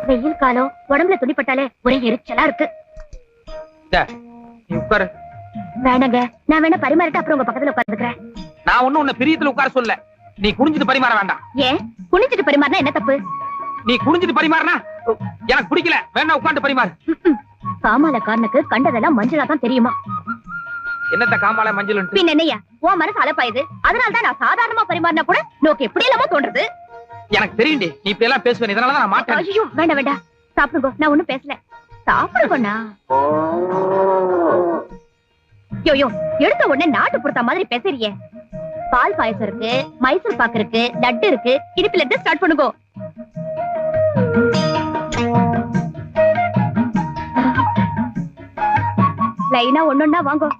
வெயில் காலம் உடம்புல துணிப்பட்டாலே ஒரே எரிச்சலா இருக்கு. நீ உட்காரு. வேணாங்க, நான் வேணா பரிமாறிட்டு அப்புறம் உங்க பக்கத்துல உட்கார்ந்துக்கிறேன். நான் ஒண்ணும் உன்னை பிரியத்துல உட்கார சொல்ல. நீ குனிஞ்சிட்டு பரிமாற வேண்டாம். ஏன் குனிஞ்சிட்டு பரிமாறினா என்ன தப்பு? நீ குனிஞ்சிட்டு பரிமாறினா எனக்கு பிடிக்கல. வேணா உட்கார்ந்து பரிமாறு. காமாலக்காரனுக்கு கண்டதெல்லாம் மஞ்சளா தான் தெரியுமா? என்னத்த காமால மஞ்சள் பின் என்னையா உன் மனசு அலப்பாயுது. அதனாலதான் நான் சாதாரணமா பரிமாறினா கூட நோக்கு எப்படி இல்லாம தோன்றது. எனக்கு தெரியுண்டி, நீ இப்படி எல்லாம் பேசுவேன். இதனாலதான் நான் மாட்டேன். ஐயோ வேண்டாம் வேண்டாம், சாப்பிடுங்க. நான் ஒண்ணும் பேசல. சாப்பிடுங்கண்ணா. யோயோ எடுத்த உடனே நாட்டு பொறுத்த மாதிரி பேசுறியே. பால் பாயசம் இருக்கு, மைசூர் பாக்கு இருக்கு, லட்டு இருக்கு. இடுப்புல இருந்து ஸ்டார்ட் பண்ணுங்க. லைனா ஒன்னொன்னா வாங்கோ.